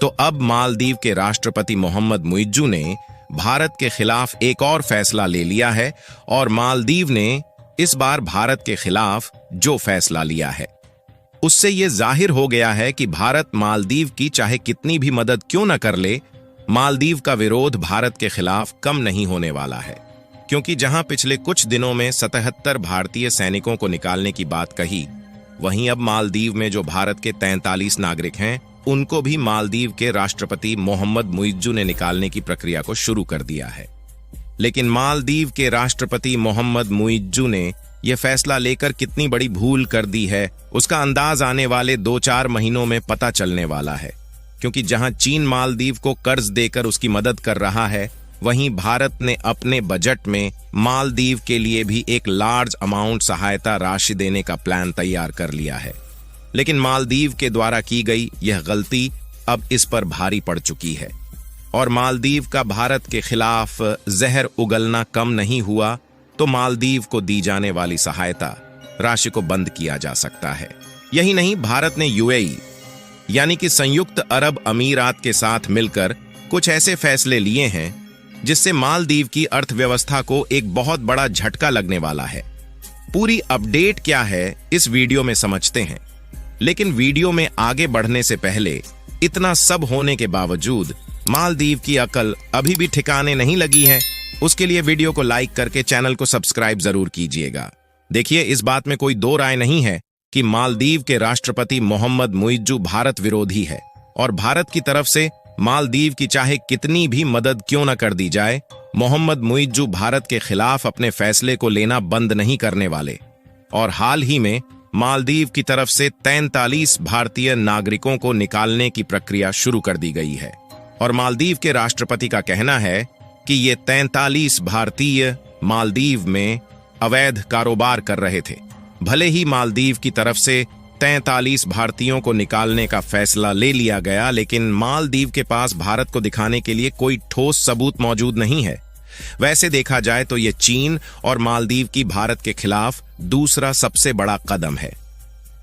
तो अब मालदीव के राष्ट्रपति मोहम्मद मुइज्जू ने भारत के खिलाफ एक और फैसला ले लिया है और मालदीव ने इस बार भारत के खिलाफ जो फैसला लिया है उससे यह जाहिर हो गया है कि भारत मालदीव की चाहे कितनी भी मदद क्यों न कर ले, मालदीव का विरोध भारत के खिलाफ कम नहीं होने वाला है। क्योंकि जहां पिछले कुछ दिनों में 77 भारतीय सैनिकों को निकालने की बात कही, वहीं अब मालदीव में जो भारत के 43 नागरिक हैं उनको भी मालदीव के राष्ट्रपति मोहम्मद मुइज्जू ने निकालने की प्रक्रिया को शुरू कर दिया है। लेकिन मालदीव के राष्ट्रपति मोहम्मद मुइज्जू ने यह फैसला लेकर कितनी बड़ी भूल कर दी है उसका अंदाज आने वाले 2-4 महीनों में पता चलने वाला है। क्योंकि जहां चीन मालदीव को कर्ज देकर उसकी मदद कर रहा है, वहीं भारत ने अपने बजट में मालदीव के लिए भी एक लार्ज अमाउंट सहायता राशि देने का प्लान तैयार कर लिया है। लेकिन मालदीव के द्वारा की गई यह गलती अब इस पर भारी पड़ चुकी है और मालदीव का भारत के खिलाफ जहर उगलना कम नहीं हुआ तो मालदीव को दी जाने वाली सहायता राशि को बंद किया जा सकता है। यही नहीं, भारत ने यूएई यानी कि संयुक्त अरब अमीरात के साथ मिलकर कुछ ऐसे फैसले लिए हैं जिससे मालदीव की अर्थव्यवस्था को एक बहुत बड़ा झटका लगने वाला है। पूरी अपडेट क्या है इस वीडियो में समझते हैं, लेकिन वीडियो में आगे बढ़ने से पहले इतना सब होने के बावजूद मालदीव की अकल अभी भी ठिकाने नहीं लगी है, उसके लिए वीडियो को लाइक करके चैनल को सब्सक्राइब जरूर कीजिएगा। देखिए, इस बात में कोई दो राय नहीं है कि मालदीव के राष्ट्रपति मोहम्मद मुइज्जू भारत विरोधी है और भारत की तरफ से मालदीव की चाहे कितनी भी मदद क्यों न कर दी जाए, मोहम्मद मुइज्जू भारत के खिलाफ अपने फैसले को लेना बंद नहीं करने वाले। और हाल ही में मालदीव की तरफ से 43 भारतीय नागरिकों को निकालने की प्रक्रिया शुरू कर दी गई है और मालदीव के राष्ट्रपति का कहना है कि ये 43 भारतीय मालदीव में अवैध कारोबार कर रहे थे। भले ही मालदीव की तरफ से 43 भारतीयों को निकालने का फैसला ले लिया गया, लेकिन मालदीव के पास भारत को दिखाने के लिए कोई ठोस सबूत मौजूद नहीं है। वैसे देखा जाए तो यह चीन और मालदीव की भारत के खिलाफ दूसरा सबसे बड़ा कदम है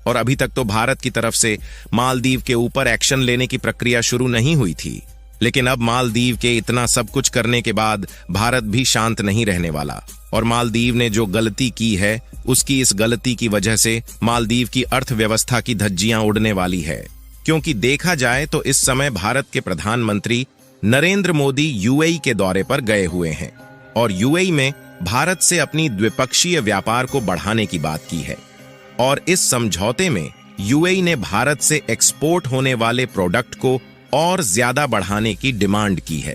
और अभी तक तो भारत की तरफ से मालदीव के ऊपर एक्शन लेने की प्रक्रिया शुरू नहीं हुई थी। लेकिन अब मालदीव के इतना सब कुछ करने के बाद भारत भी शांत नहीं रहने वाला और मालदीव ने जो गलती की है उसकी इस गलती की वजह से मालदीव की अर्थव्यवस्था की धज्जियां उड़ने वाली है। क्योंकि देखा जाए तो इस समय भारत के प्रधानमंत्री नरेंद्र मोदी यूएई के दौरे पर गए हुए हैं और यूएई में भारत से अपनी द्विपक्षीय व्यापार को बढ़ाने की बात की है और इस समझौते में यूएई ने भारत से एक्सपोर्ट होने वाले प्रोडक्ट को और ज्यादा बढ़ाने की डिमांड की है,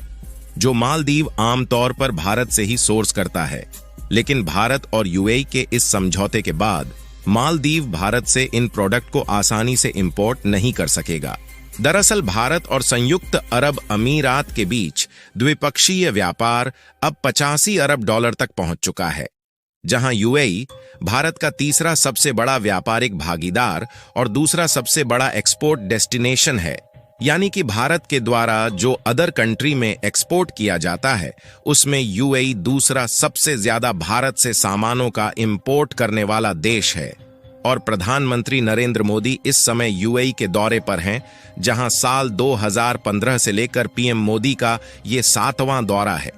जो मालदीव आमतौर पर भारत से ही सोर्स करता है। लेकिन भारत और यूएई के इस समझौते के बाद मालदीव भारत से इन प्रोडक्ट को आसानी से इंपोर्ट नहीं कर सकेगा। दरअसल भारत और संयुक्त अरब अमीरात के बीच द्विपक्षीय व्यापार अब 85 अरब डॉलर तक पहुंच चुका है, जहां यूएई भारत का तीसरा सबसे बड़ा व्यापारिक भागीदार और दूसरा सबसे बड़ा एक्सपोर्ट डेस्टिनेशन है। यानी कि भारत के द्वारा जो अदर कंट्री में एक्सपोर्ट किया जाता है उसमें यूएई दूसरा सबसे ज्यादा भारत से सामानों का इंपोर्ट करने वाला देश है। और प्रधानमंत्री नरेंद्र मोदी इस समय यूएई के दौरे पर हैं, जहां साल 2015 से लेकर पीएम मोदी का ये 7वां दौरा है।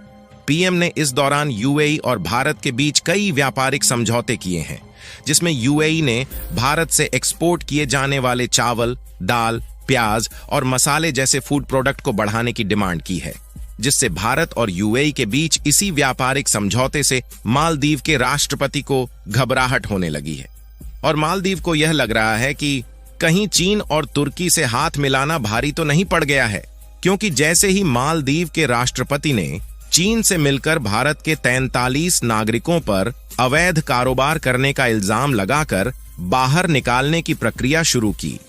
पीएम ने इस दौरान यूएई और भारत के बीच कई व्यापारिक समझौते किए हैं, जिसमें यूएई ने भारत से एक्सपोर्ट किए जाने वाले चावल, दाल, प्याज और मसाले जैसे फूड प्रोडक्ट को बढ़ाने की डिमांड की है, जिससे भारत और यूएई के बीच इसी व्यापारिक समझौते से मालदीव के राष्ट्रपति को घबराहट होने लगी है। और मालदीव को यह लग रहा है कि कहीं चीन और तुर्की से हाथ मिलाना भारी तो नहीं पड़ गया है, क्योंकि जैसे ही मालदीव के राष्ट्रपति ने चीन से मिलकर भारत के 43 नागरिकों पर अवैध कारोबार करने का इल्जाम लगाकर बाहर निकालने की प्रक्रिया शुरू की,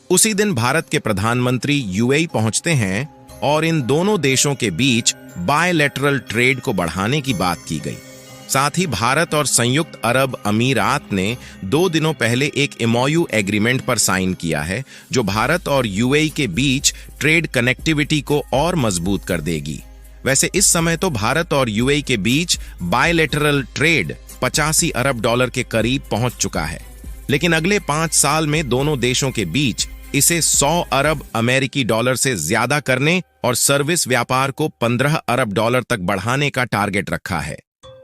उसी दिन भारत के प्रधानमंत्री यूएई पहुंचते हैं और इन दोनों देशों के बीच बायलैटरल ट्रेड को बढ़ाने की बात की गई। साथ ही भारत और संयुक्त अरब अमीरात ने 2 दिनों पहले एक एमओयू एग्रीमेंट पर साइन किया है, जो भारत और यूएई के बीच ट्रेड कनेक्टिविटी को और मजबूत कर देगी। वैसे इस समय तो भारत और यूएई के बीच बायलैटरल ट्रेड 85 अरब डॉलर के करीब पहुंच चुका है, लेकिन अगले 5 साल में दोनों देशों के बीच इसे 100 अरब अमेरिकी डॉलर से ज्यादा करने और सर्विस व्यापार को 15 अरब डॉलर तक बढ़ाने का टारगेट रखा है,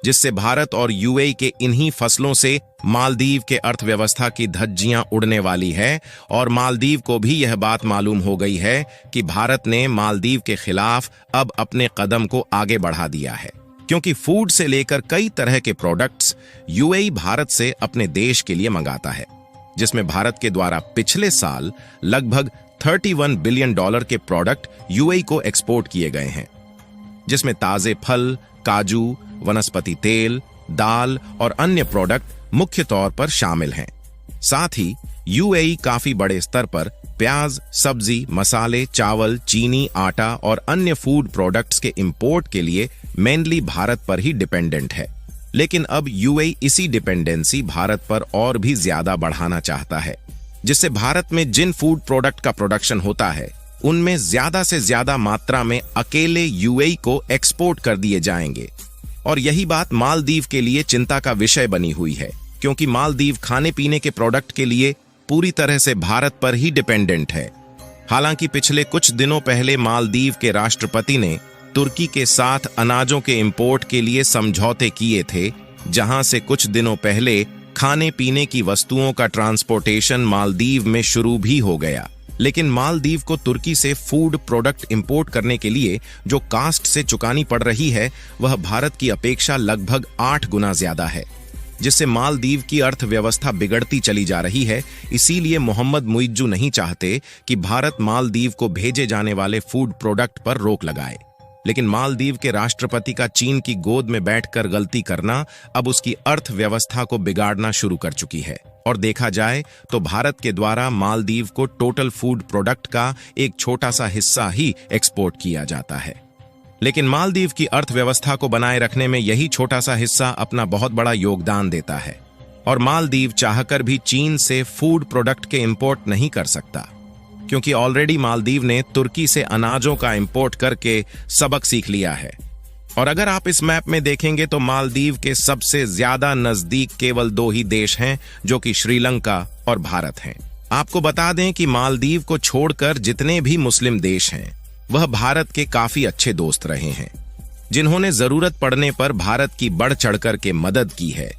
जिससे भारत और यूएई के इन्हीं फसलों से मालदीव के अर्थव्यवस्था की धज्जियां उड़ने वाली है। और मालदीव को भी यह बात मालूम हो गई है कि भारत ने मालदीव के खिलाफ अब अपने कदम को आगे बढ़ा दिया है, क्योंकि फूड से लेकर कई तरह के प्रोडक्ट्स यूएई भारत से अपने देश के लिए मंगाता है, जिसमें भारत के द्वारा पिछले साल लगभग 31 बिलियन डॉलर के प्रोडक्ट यूएई को एक्सपोर्ट किए गए हैं, जिसमें ताजे फल, काजू, वनस्पति तेल, दाल और अन्य प्रोडक्ट मुख्य तौर पर शामिल हैं। साथ ही यूएई काफी बड़े स्तर पर प्याज, सब्जी, मसाले, चावल, चीनी, आटा और अन्य फूड प्रोडक्ट्स के इंपोर्ट के लिए मेनली भारत पर ही डिपेंडेंट है। लेकिन अब यूएई इसी डिपेंडेंसी भारत पर और भी ज्यादा बढ़ाना चाहता है, जिससे भारत में जिन फूड प्रोडक्ट का प्रोडक्शन होता है उनमें ज्यादा से ज्यादा मात्रा में अकेले यूएई को एक्सपोर्ट कर दिए जाएंगे। और यही बात मालदीव के लिए चिंता का विषय बनी हुई है, क्योंकि मालदीव खाने पीने के प्रोडक्ट के लिए पूरी तरह से भारत पर ही डिपेंडेंट है। हालांकि पिछले कुछ दिनों पहले मालदीव के राष्ट्रपति ने तुर्की के साथ अनाजों के इंपोर्ट के लिए समझौते किए थे, जहां से कुछ दिनों पहले खाने पीने की वस्तुओं का ट्रांसपोर्टेशन मालदीव में शुरू भी हो गया। लेकिन मालदीव को तुर्की से फूड प्रोडक्ट इंपोर्ट करने के लिए जो कास्ट से चुकानी पड़ रही है वह भारत की अपेक्षा लगभग 8 गुना ज्यादा है, जिससे मालदीव की अर्थव्यवस्था बिगड़ती चली जा रही है। इसीलिए मोहम्मद मुइज्जू नहीं चाहते कि भारत मालदीव को भेजे जाने वाले फूड प्रोडक्ट पर रोक लगाए। लेकिन मालदीव के राष्ट्रपति का चीन की गोद में बैठकर गलती करना अब उसकी अर्थव्यवस्था को बिगाड़ना शुरू कर चुकी है। और देखा जाए तो भारत के द्वारा मालदीव को टोटल फूड प्रोडक्ट का एक छोटा सा हिस्सा ही एक्सपोर्ट किया जाता है। लेकिन मालदीव की अर्थव्यवस्था को बनाए रखने में यही छोटा सा हिस्सा अपना बहुत बड़ा योगदान देता है। और मालदीव चाहकर भी चीन से फूड प्रोडक्ट के इंपोर्ट नहीं कर सकता, क्योंकि ऑलरेडी मालदीव ने तुर्की से अनाजों का इंपोर्ट करके सबक सीख लिया है। और अगर आप इस मैप में देखेंगे तो मालदीव के सबसे ज्यादा नजदीक केवल 2 ही देश हैं, जो कि श्रीलंका और भारत हैं। आपको बता दें कि मालदीव को छोड़कर जितने भी मुस्लिम देश हैं वह भारत के काफी अच्छे दोस्त रहे हैं, जिन्होंने जरूरत पड़ने पर भारत की बढ़ चढ़कर के मदद की है,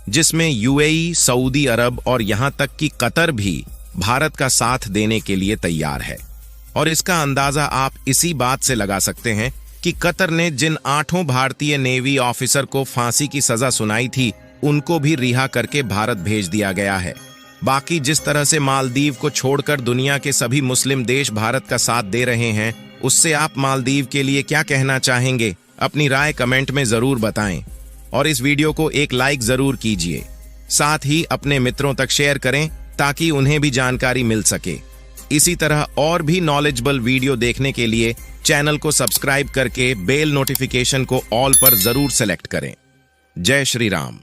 जिसमें यूएई, सऊदी अरब और यहां तक कि कतर भी भारत का साथ देने के लिए तैयार है। और इसका अंदाजा आप इसी बात से लगा सकते हैं कि कतर ने जिन 8 भारतीय नेवी ऑफिसर को फांसी की सजा सुनाई थी उनको भी रिहा करके भारत भेज दिया गया है। बाकी जिस तरह से मालदीव को छोड़कर दुनिया के सभी मुस्लिम देश भारत का साथ दे रहे हैं, उससे आप मालदीव के लिए क्या कहना चाहेंगे? अपनी राय कमेंट में जरूर बताएं और इस वीडियो को एक लाइक जरूर कीजिए। साथ ही अपने मित्रों तक शेयर करें ताकि उन्हें भी जानकारी मिल सके। इसी तरह और भी नॉलेजेबल वीडियो देखने के लिए चैनल को सब्सक्राइब करके बेल नोटिफिकेशन को ऑल पर जरूर सेलेक्ट करें। जय श्री राम।